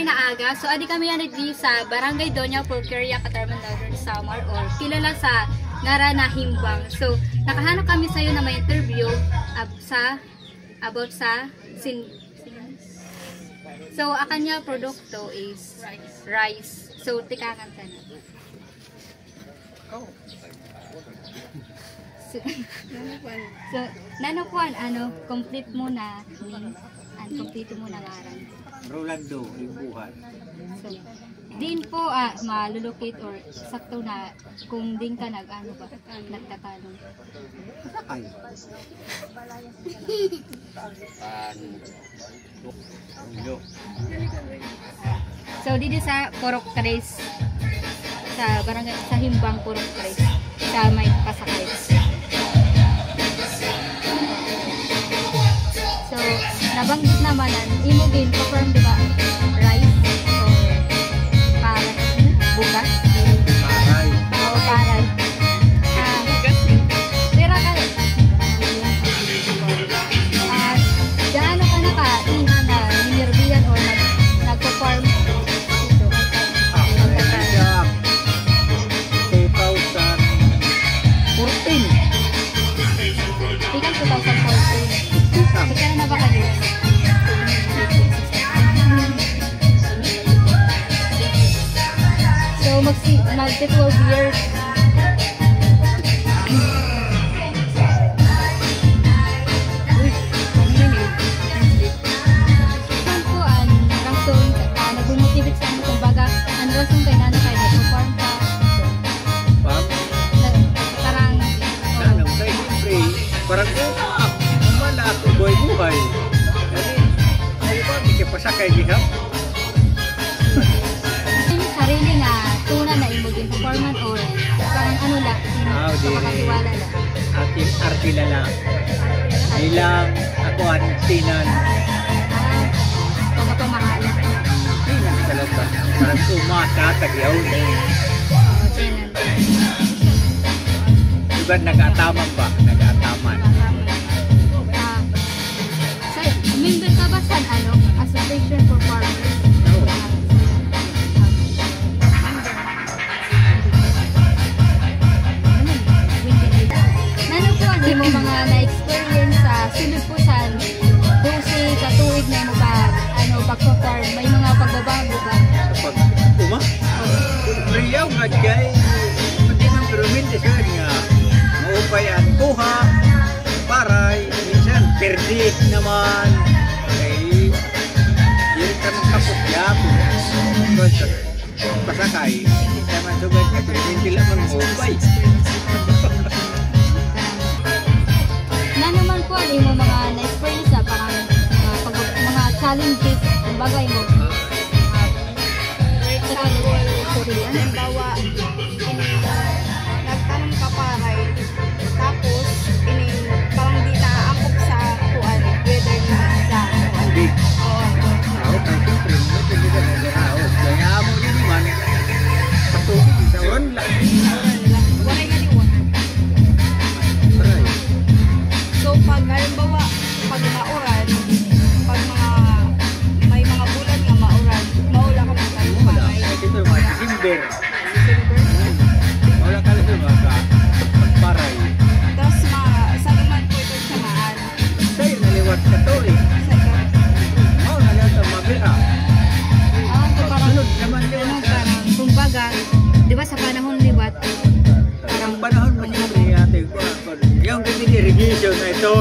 may naaga. So, adi kami yan di sa Barangay Doña Pulqueria, Catarman, Northern Samar, or kilala sa Ngara na Himbang. So, nakahanap kami sa'yo na may interview about sa so, akanya produkto is rice. So, tikangan ka na. Oh. So, nanokuan, complete mo na complete mo na ngaran. Rolando, Ibuhan. So, din po malulocate or sakto na kung din ka nagtatanong. Ay. So, dito sa Purok Tres, sa barangay, sa Himbang Purok Tres, sa may pasakay. So, nabanggit naman imo din confirm diba rice or bukas? Paray. Oo, paray. Pero gaano ka naka-iha na ninirbiyan or nagpa-farm dito? 2014. Ikan 2014. Magkano na ba kayo? So, mag-12 years. Saan po ang rason, nag-motivate sa ano, kumbaga, ang rason kay nana kayo, nag-farm ka? Parang, parang umala ako buhay-buhay. Ay ba, hindi ka pasakay dihap? sarili na tuna na imugin performance or parang ano lang, makatiwala lang. Artila lang. Ilang ako ang tinan. Pagpamahalan. Tinan talaga. Parang umasa, tagyaw. Tinan. Diba nag-ataman ba? Nag-ataman. Member ka ba sa Association for Farmers? No. Nano po ang mo mga na-experience sa sunod po sa 12 katuig na mo ba pagpa-farm? May mga pagbabago ba? Kapag riyaw nga kay hindi man peruminte siya nga maupayan kuha paray minsan perdi naman kay yun ka ng kaputya pasakay hindi naman sugad ka peruminte lang mag-upay. Naman po ang mo mga na-experience sa parang mga challenges kumbaga mo halimbawa nagtanong ka paray tapos parang di naaakop sa kuan weather niya sa Hindi. Ako kay siyempre hindi ka nag-aawag kaya mo din naman patubig sa uran lang wala nga liwan. paray. So pag halimbawa pag mauran pag may mga bulan nga mauran maula ka ng tanong Wala. paray Kasi ito mga December. Wala ka lang mga pagparay. tapos sa naman po ito samaan Sa'yo naliwat ka to eh. Oo, naliwat ang mabira. so parang Sunod naman liwat ka. parang kumbaga di ba sa panahon liwat Ang panahon mo siya ate ko. Yung irrigation na ito.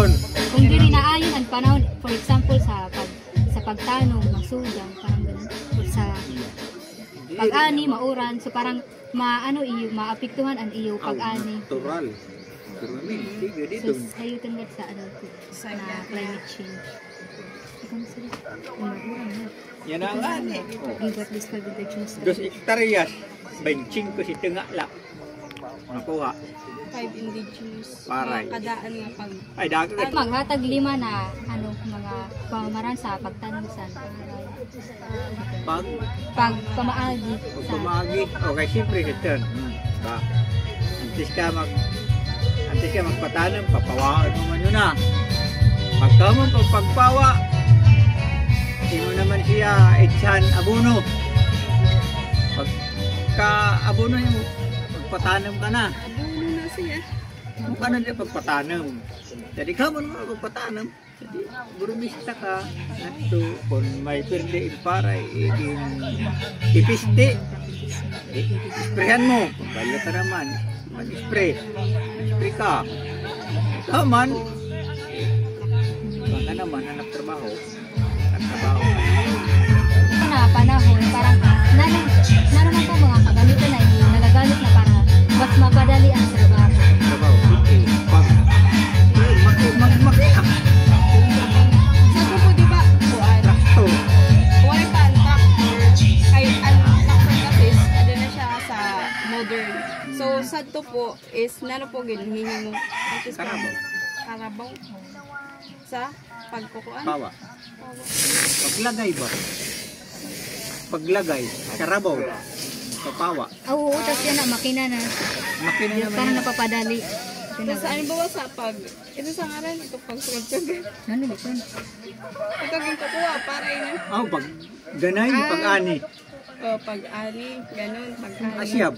kung dili na ayon ang panahon for example sa pagtanong masudang parang ganun or sa pag-ani mauran so parang maapektuhan ang iyo pag-ani Natural. Pero sige dito. so sayutan gad sa na climate change. Ikang sila. Yan ang ani. Gibat this cultivation Dos hektaryas. Benching ko si tengah lang. Nakuha. 5 indigenous Paray. mga kadaan nga pag Ay, dagat. maghatag lima na mga pamamaraan sa pagtanong sa pagpamaagi Pag sa pumagi. Okay, siyempre ito. Ba? Antes ka magpatanong, papawaan mo man yun na. Pagka mo pagpawa, imo naman siya itchan abono. Pagka abono mo, pagpatanam ka na. Abono na siya. Kung ano din pagpatanam. Jadi ka mo naman pagpatanam. Jadi burumista ka nato kung may perde para ipiste. Isprehan mo. Kung kaya ka naman, mag-spray. Spray ka. Ikaw man, baka naman hanap trabaho. Nagtrabaho ka. Na panahon, parang naman po mga kagamitan na nagagamit na para mas mapadali ang trabaho. Trabaho. Makina. Sabi po diba, kuan, Trakto. wala pa ang tractor, ay ang tractor kasi ano na siya sa modern. So, sadto po is, nano po ginhihingi mo? Karabaw. Karabaw. Sa pagkukuan? Pawa. Paglagay ba? Paglagay. Karabaw. Papawa. Oo, tapos yan na, makina na. Makina naman. Parang napapadali. Tapos ano ba sa pag, ito sa ngaran, ito pagsugat-sugat. Ano dito? Ito ginkukuha, para yun. Oh, pag ganay, pag-ani. O, pag-ani, ganun, pag-ani. Asyab.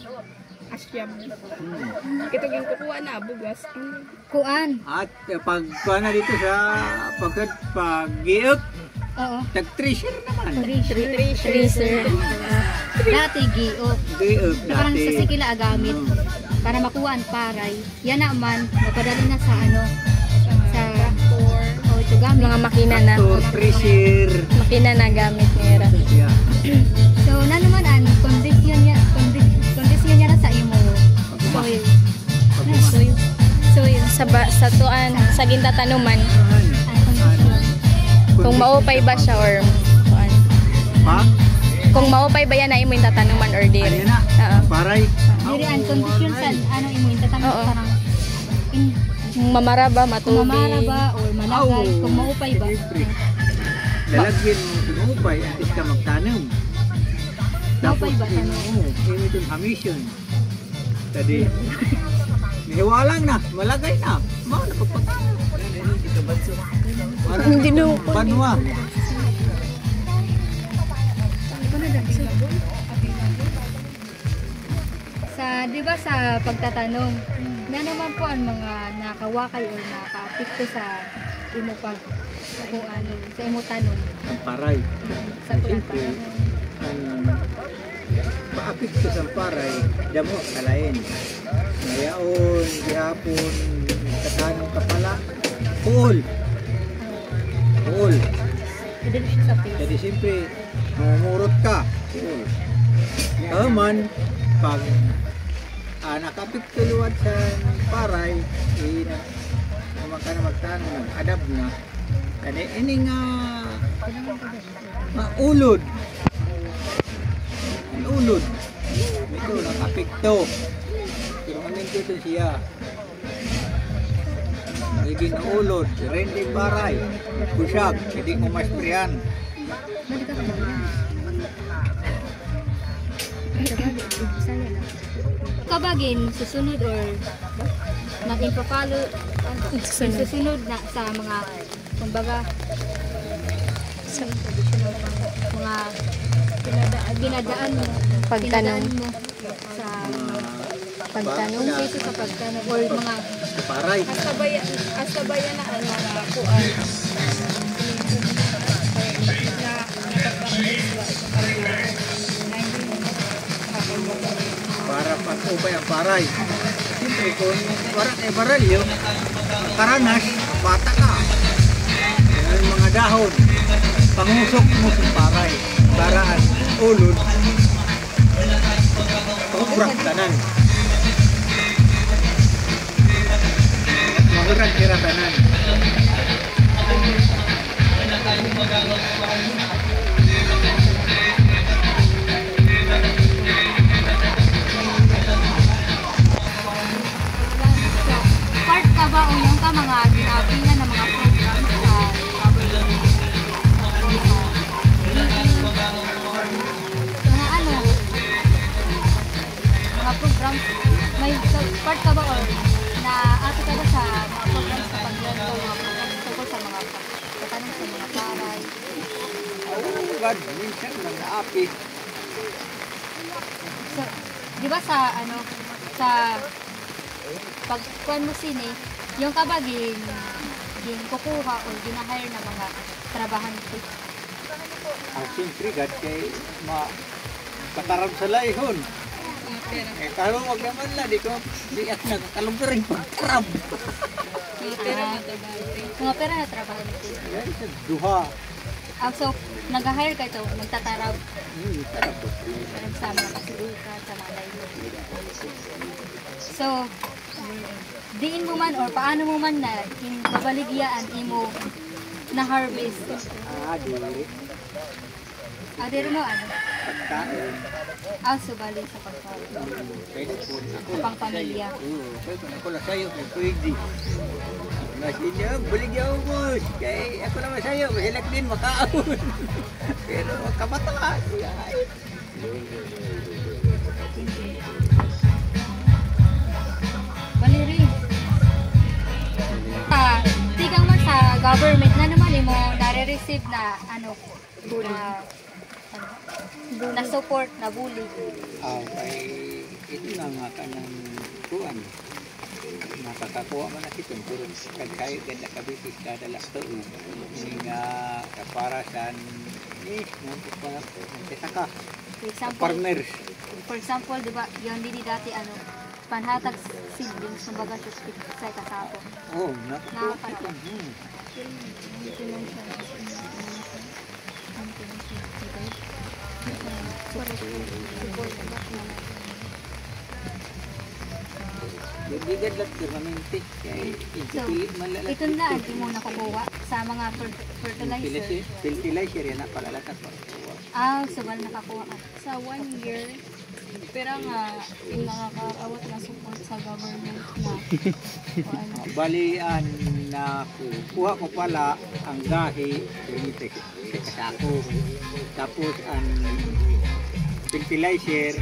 Asyab. Ito ginkukuha na, bugas. Kuan. At pag na dito sa pag-giok, Oo. tag-treasure naman. Tracer. Dati giok. Giok Parang sa dati. sikila agamit. Para makuha ang paray. Yan naman, mapadali na sa ano. Sa Tractor. oh, ito gamit. Mga makina na. To treasure. Makina na gamit nila. Yeah. So, na naman ang kondisyon niya na sa imo. Soil. Pag-uma. Soil. Sa tuan, sa gintatanuman. Ang kondisyon. Kung maupay ba siya or tuan. Pa? Kung maupay ba yan na imo yung tatanuman or Ano dili. na? Oo. Paray. Diri ang kondisyon sa ano imo intatang Oo. parang in Mamara ba, matubig. kumamara ba o malagay Aw. kung maupay ba. Siyempre. Lalagyan mo tumupay antes ka magtanong. Maupay ba tanong? Oo, ini itong hamisyon. Tadi, nihiwalang na, malagay na. Mau na pagpagtanong. Hindi no. Banwa. Sa, di ba sa pagtatanong, na naman po ang mga nakawakay o nakaapekto sa imo pag kung ano, sa imo tanong Ang paray. sa Siyempre, pagtatanong. ang paapit ko sa paray, damo, kalain. Ngayon, gihapon, katanong ka pala, puol. Puol. Pwede rin siya sa face. Jadi siyempre, mamumurot ka. Puol. Kaman, pag nakapit tuluwat sa paray, naman ka na magtanong, nag-adapt na. Kani, ini nga, maulod. Ulod. Ito, nakapikto. Pero maninto ito siya. Nagiging ulod. Rendi baray. Busyag. Hindi mo masprihan. Balik ka ba? Kabagin, susunod or mag-impapalo susunod na sa mga kumbaga sa traditional mga dinadaan mo Pagtanong. dinadaan mo sa Pagtanong. kaysa sa pagtanong or mga Paray. Hasta bayan na ano na kuan. Na nakapractice ba ito Para pag-ubay ang paray. Siyempre, kung parang baralyo, karanas, bata ka. Yan ang mga dahon. Pangusok mo sa paray. Paraan, ulod. Pagubrak tanan. Mahurag kira tanan. part ka ba o yung ka mga ginapingan na mga program sa mga ano mga program may part ka ba or na ato ka ba sa mga program sa paglento mga program tungkol sa mga pagtatanong sa mga paray Bad, minsan lang naapi. So, di ba sa ano, sa pagkuhan mo sini, yung kabag yung kukuha o ginahire na mga trabahante. Ang siyempre, God, kay katarap sa layhon. Eh, kalo wag naman na, di at nagkalungkaring pagtarap. Mga pera na trabahante. Yan, sa duha. So, nag-hire ka ito, magtatarab Tarap po. sa mga kasibukan, sa mga layhon. So, diin mo man or paano mo man na babaligyaan imo na harvest. Dili. Dito no, ano? Pagkain. Subali sa pagkain. Pwede po. Ako Sa pang-pamilya. Oo, pwede ako lang sa'yo, kay pwede. Nasi niya, baligyan ako, boss. Kaya ako naman sa'yo, masilak din, makaon. Pero kamataas. Baliri. Tigang mo sa government na naman imo nare-receive na ano, na support na bully. Kay ito na nga ka ng tuwan. Nakakakuha man na kitong turun. Kagkayo ganda kabisis kada lakto. Hindi nga kaparasan nagkisaka. For example, di ba, yung hindi dati ano, panhatag seedlings ng baga sa kasapo. Oo, nakakuha Nakapara. kitong. Yung bigad lang permanente. Kaya So, malalaki. ito na ang mo nakukuha sa mga fertilizer. Fertilizer yan na palalakas. Subal nakakuha ka. Sa 1 year, pero nga yung nakakaawat na support sa government na o ano. Balian na kuha ko pala ang gahi sa kasako. Tapos ang fertilizer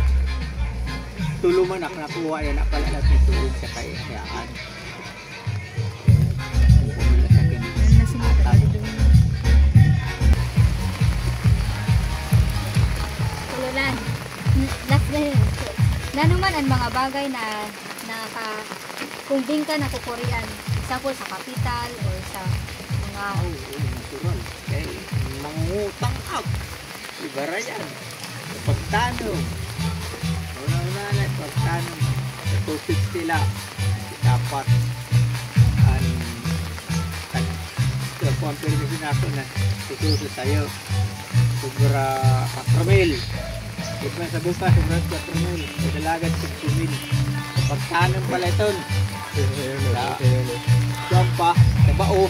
tuluman ako nakuha yan na pala natin tuog sa kayaan. Tulunan. Last na yun. Nanuman ang mga bagay na kung din ka nakukurian. Example sa kapital or sa mga Natural. Kaya mangutang out. Ibara yan. Pagtanong. Una-una na pagtanong. Sa 250 lang. Dapat ang kung ang permission ako na sususo sa'yo. Sobra 4 mil. Ito man sa bukas, sobra 4 mil. May dalagan 6 mil. Pagtanong pala ito. Sa pa, sa bao.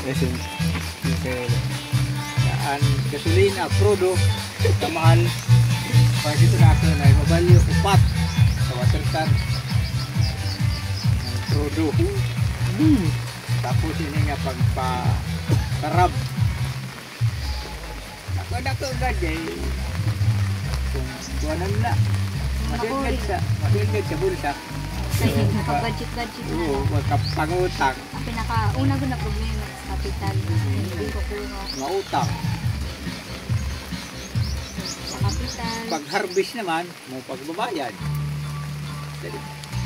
Saan gasolina, crudo, kamahal. Pag ito na ako na mabalyo, upat sa water can. Ang crudo. Tapos ini nga pagpa-tarab. Ako agad eh. Kung buwanan na. Masingad sa bulsa. budget na. Oo, magkapangutang. Ang pinakauna ko na problema sa kapital. Hindi ko kuha Mautang. sa kapital. Pag harvest naman, mo pagbabayad.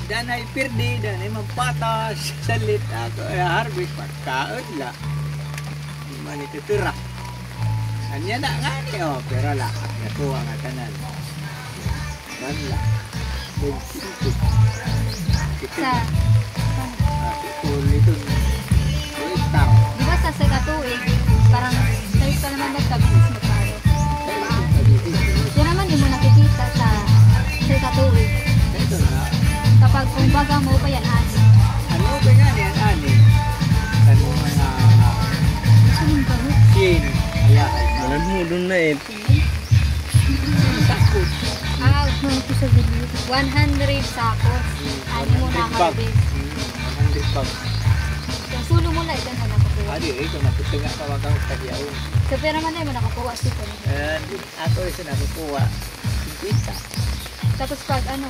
Danay pirdi, danay mampatas, salit ako. Harvest, pagkaon la. Di man itutira. Anya na nga niyo, pero la. Nakuha nga tanan. Man la. Sa, Ito. Ito. di ba sa katuig, parang sa'yo ka naman magkabis mo tayo. Yan naman yung mo nakikita sa katuig. Ito na. Kapag kumbaga mo pa yan ani. Ano ba nga yan, ani? Ano mga Sunod ba mo? sin, ayahay. Malan mo doon na eh. Sakot. Ito sa video. 100 sakos. Ani mo na 100 bag. harvest. 100 bag. Yung sulo mo na ito na nakakuha. Adi, ito nakutunga ka wag kadiyaw. So, pero man na mo nakakuha sito. And ako isa nakukuha. Kita. Tapos pag 50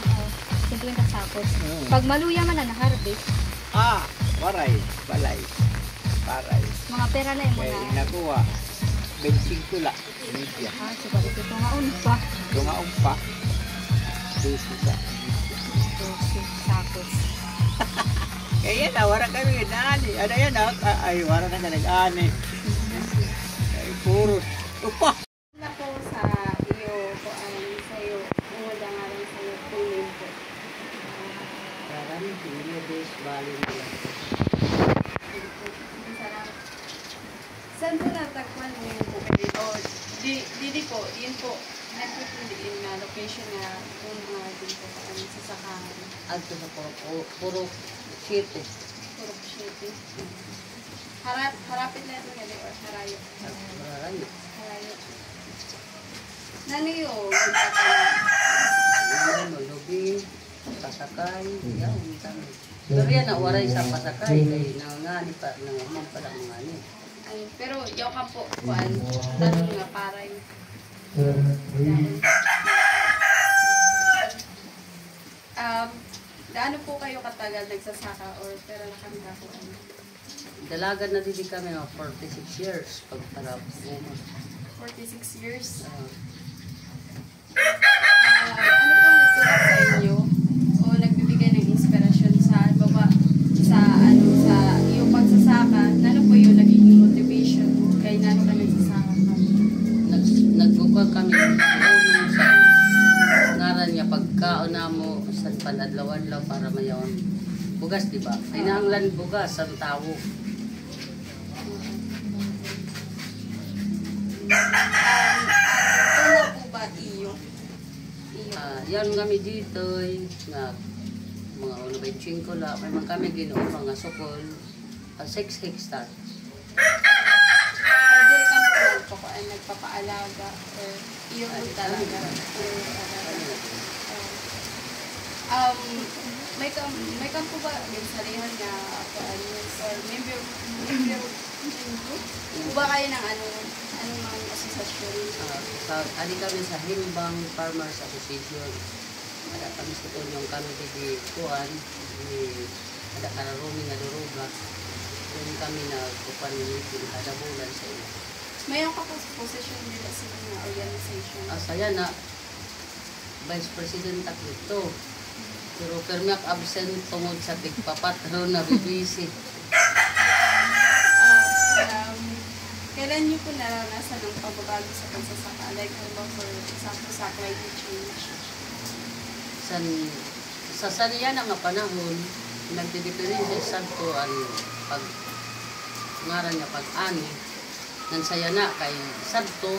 sakos. Pag maluya man na na-harvest, Waray, balay. Paray. mga pera lang mo Kaya na. nakuha. 25 la. Media. So balik ito nga pa. Tungaon pa. 12 sa. 12 sakos. Kaya na, wala kami nag-ani. Ano yan ah? Ay, wala na nag-ani. Ay, puro. Upa! Wala po sa iyo, sa iyo, umada nga lang sa iyo, full name po. Parang hindi bes bali nila. Saan po natagpuan mo yung po kayo? O, di po, yun po, nagpupundiin na location na kung mga dito pa kami sa Sakahan. Adto sa puro city. Puro City. Harapit na ito nga or harayo? Marayo. Harayo. Nano yung Ano, lubi, pasakay, yan, kami. Pero yan, waray sa pasakay, kay nangangani pa, nangamang pala mga ano. pero yaw ka po, kuan, tanong nga paray. Gaano po kayo katagal nagsasaka or pero na kami na po ano? Dalagan na din kami mga 46 years pagparap. 46 years. Uh, Ano pong nagtulak sa inyo o nagbibigay ng inspirasyon sa baba sa ano sa iyong pagsasaka? Ano po yung naging motivation kay nano ka nagsasaka ka? Nagbukod kami unong sa ngaran niya pagkaon na mo sa panadlawan lang para mayawan bugas, di ba? Ay nanglan bugas ang tao. Ano po ba iyo? Yan kami dito nga mga 1.5 la may mga kami ginoo mga sukol 6 hectares. Dili ka po nagpapaalaga or iyo po talaga may kampo ba yung salihan na or member ba kayo ng anong mga asosasyon? Adi kami sa Himbang Farmers Association. Ada kami sa tunyong kami di kuan ada kararumi nga duruga. Doon kami na kupan meeting kada bulan sa iyo. Mayroon ka po sa position nila sa mga organization? Saya na Vice President ako ito. Pero permiak absent tungod sa tigpapatron na bibisi. Kailan niyo po naranasan ang pagbabago sa pagsasaka? Like, for example, sa climate change? Sa saniya na nga panahon, nagdidiferensya sa to ang pag ngaran niya pag-ani. Nansaya na kay sadto,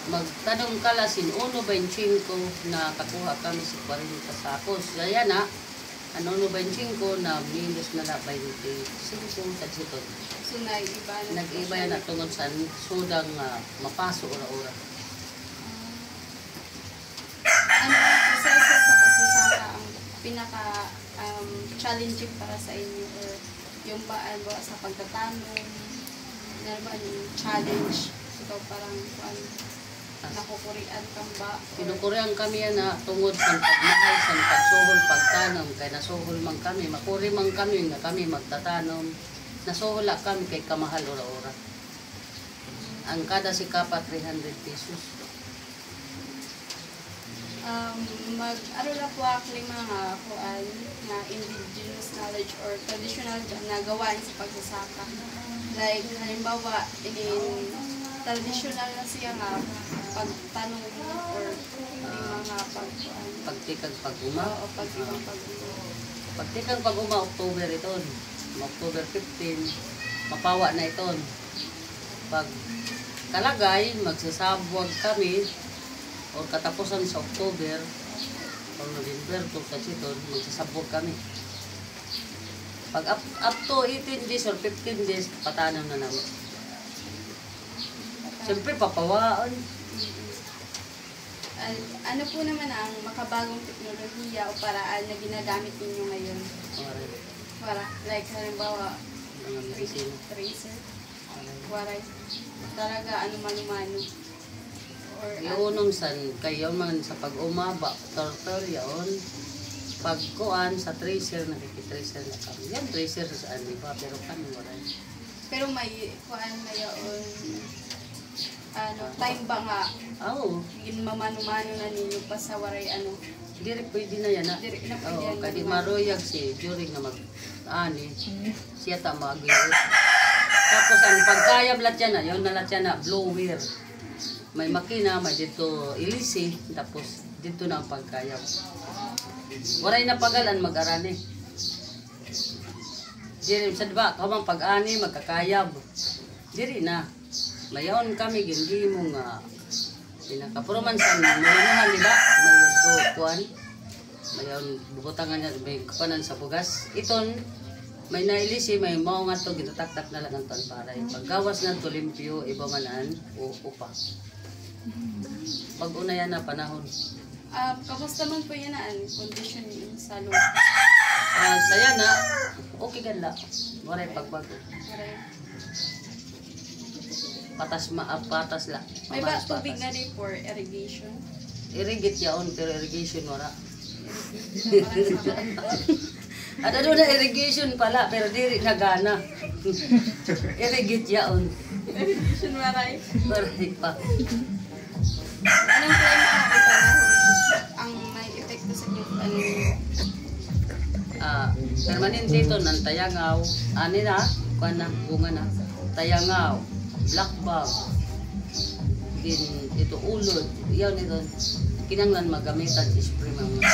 magtanong kalasin 1.25 na kakuha kami sa 40 sakos. Kaya na, 1.25 na minus na 25 sa sitot. So, nag-iba yan na tungod sa sudang mapaso ora-ora. Ano ang proseso sa pagsasaka ang pinaka-challenging para sa inyo? Or yung ba sa pagtatanong? Ano ba yung challenge? Ikaw parang nakukurian kang ba? Pinukurian kami yan na tungod sa pagmahal, sa pagsuhol, pagtanom. Kaya nasuhol man kami, makuri man kami na kami magtatanom. Nasuhula kami kay kamahal ora-ora. Ang kada sikapa 300 pesos. Ano na po actually mga kuan na indigenous knowledge or traditional na gawain sa pagsasaka. Like, halimbawa, traditional na siya nga pagtanong or mga pagtikag pag-uma. o pag-ibang pag-uma. Pagtikag pag-uma, October ito. October 15, mapawa na ito. Pag kalagay, magsasabwag kami o katapusan sa October o November to kasi ito, magsasabwag kami. Pag up to 18 days or 15 days, patanam na namin. Siyempre, papawaan. Ano po naman ang makabagong teknolohiya o paraan na ginagamit ninyo ngayon? Para, like, halimbawa, tracer, waray, talaga, ano-mano. Or, Iunong san, kayo man sa pag-umaba, turtle yaon, pagkuan sa tracer, nakikitracer na kami. Yan, tracer sa di ba? Pero kami wala. pero may, kuan na yaon, time ba nga Oo. mamano-mano na ninyo pa sa waray Diri pwede na yan. Diri na pwede Oo, yan, kadi ma'am. maruyag si during na mag-ani. Siya ta mag-iwit. Tapos ang pagkayab lahat yan na, yun na lahat yan na blower. May makina, may dito ilisi, tapos dito na ang pagkayab. Waray na pagalan mag-arani. Diri, sa diba, kamang pag-ani, magkakayab. Diri na. Mayon kami, gindi mo nga, pinakapurumansan, malunuhan, diba? Mayon to, kuwan. Mayon, bubutangan niya, may kapanan sa bugas. Iton, may nailisi, may mao nga to, ginataktak na lang ang tanparay. Paggawas nga to, limpyo, iba manan, o upa. Pag-una yan na panahon. Kamusta man po yan condition sa loob? Saya na, okay ganda. Waray pagbago. Waray. Patas la. May ba tubig na rin for irrigation? Irrigate yaon, pero irrigation wala. Ada doon na irrigation pala, pero diri na gana. Irrigate yaon. Irrigation waray. Waray pa. Anong klima ako panahon ang may epekto sa inyo? Permanente ito ng tayangaw. Ani na, kuha na, bunga na. Tayangaw, black bag, din ito ulod. Iyaw nito, kinanglan magamitan spray mga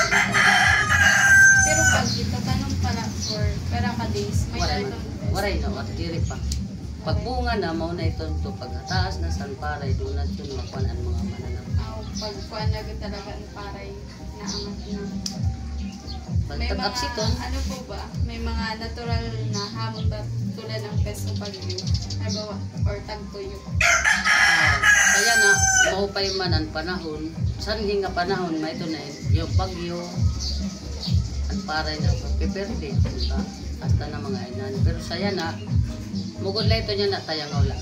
Pero pag itatanong pala for pera ka days, may waray na, diri pa. Pag bunga na, mauna ito to. Pag taas na san paray, doon na ito makuhaan ang mga mananap. Pag kuan na talaga ang paray na angat na. May mga, Pag-absiton, ano po ba, may mga natural na hamon ba tulad ng peso pagyo, halimbawa, or tagtuyo. kaya na, maupay man ang panahon. San nga panahon, may ito na yung bagyo, at paray na pagpiperde, diba? At na mga inan. Pero saya na, mugod lang ito niya na tayangaw lang.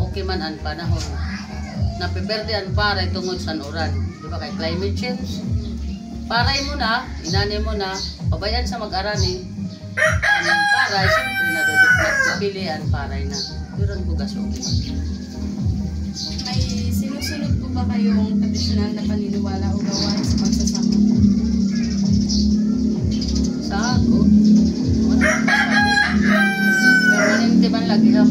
Okay man ang panahon. Napiperde ang paray tungod sa uran. Diba kay climate change? Paray mo na, inanay mo na, pabayan sa mag-arani, ang paray, siyempre naduduklat, pilihan paray na. Pero ang bugas okay man. May sinusunod po ba kayong tradisyonal na paniniwala o gawain sa pagsasama? Sa ako, permanente man lagi ha.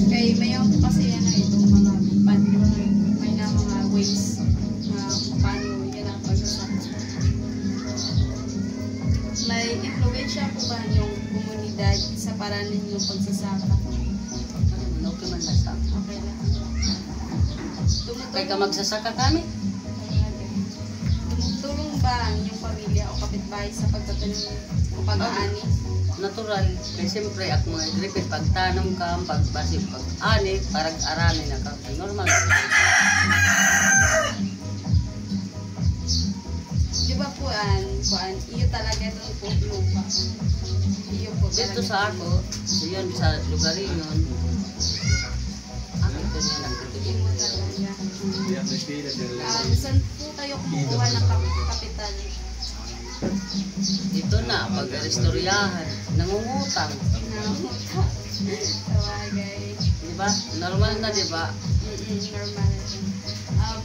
Kay mayaw po kasi yan na itong mga may na mga ways na paano yan ang pagsasama. May influensya po ba yung komunidad sa paraan ninyong pagsasaka? Okay man na sa ako. Okay lang. Kaya ka magsasaka kami? Tumutulong ba ang inyong pamilya o kapitbahay sa pagtatanim o pag-aani? Natural. Kaya siyempre, ako mga gripit, pagtanong ka, pagbasip, pag-ani, parang arami na ka. Ay, normal. Di ba po, iyo talaga itong po lupa. Iyo po talaga. Dito sa ako, yun, sa lugar yun, ito niya lang Iyo mo talaga. Saan po kayo kumukuha ng kapital? Ito na, pag-restoryahan, nangungutang. Tawagay. Diba? Normal na, diba? Normal.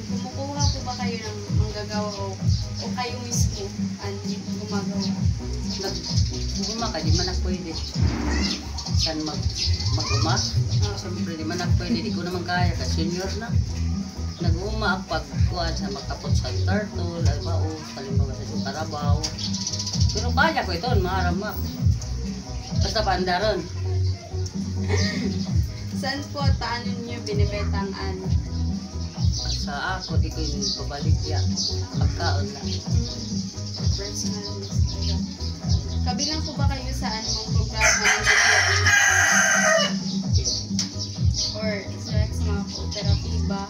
Kumukuha po ba kayo ng manggagawa o kayo mismo ang gumagawa? Nag-uma ka, di man ako pwede. Saan mag-uma? Siyempre, di man ako pwede. Di ko naman kaya, kasi senior na. Nag-uma ang pagkuhan sa makapot sa turtle, albao, halimbawa sa Karabaw. Pero kaya ko ito, maharama. Basta pandaron. Saan po paano niyo binibetang Sa ako, di ko yung pabalik ya. Pagkaon lang. personal list? Kabilang po ba kayo sa anumang programa ng BPI? Or sa mga kooperatiba?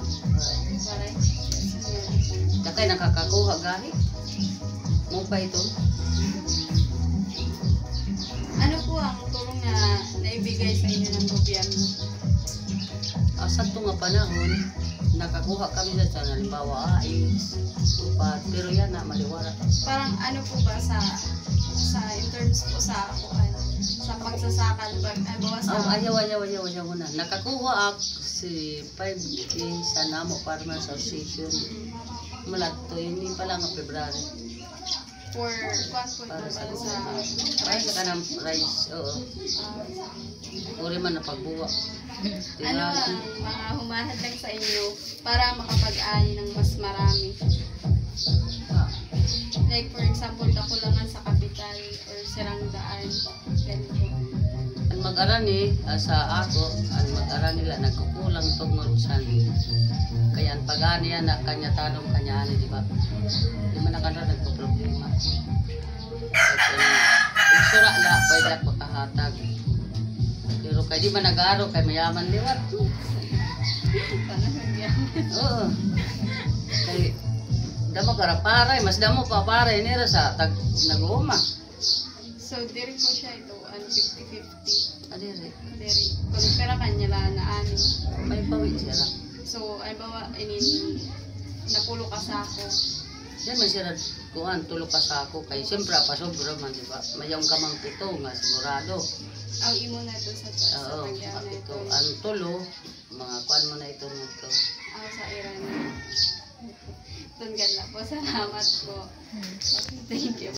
Para Kakay nakakakuha gahi. Mo pa ito? ano po ang tulong na naibigay sa inyo ng gobyerno? Sa ito nga panahon, nakakuha kami sa tiyan, halimbawa, upat, pero yan na, maliwala. Parang ano po ba sa in terms po sa sa pagsasakan pag ay bawas Oh, sa ayaw mo na. Nakakuha ako si 5K sa Namo Farmer Association. Mula to, hindi pa lang ang February. for kwan po Para ito sa para sa rice ka ng rice, oo. Uri man na pagbuwa. ano ang mga humahatag sa inyo para makapag-ani ng mas marami. Like for example, kakulangan sa kapital or sirang daan. Ganito. Ang mag-arani sa ako, ang mag-arani nila nagkukulang tungod sa kaya ang pag-ani yan na kanya tanong kanya ani, di ba? Di man na ka na nagpo-problema. At yung sura na, pwede ako makahatag. Pero kaya di man nag-aro, kaya mayaman liwat. Oo. Kaya damo kara paray, mas damo pa paray nira sa tag nag-uuma. So, diri po siya ito, 50-50. Adiri. Diri. Kung pera kanya lang na ani. May pawi siya lang. So, ay bawa, napulo ka sa ako. Yan man siya kuhan, tulog ka sa ako. Kaya siyempre, pasobra man, di ba? Mayroong ka mang pito nga, sigurado. Ang imo na ito sa Oo, pagyan na ito. ang tulo, mga kuhan mo na ito nito. Sa Iran. Tunggal na po. Salamat po. Thank you.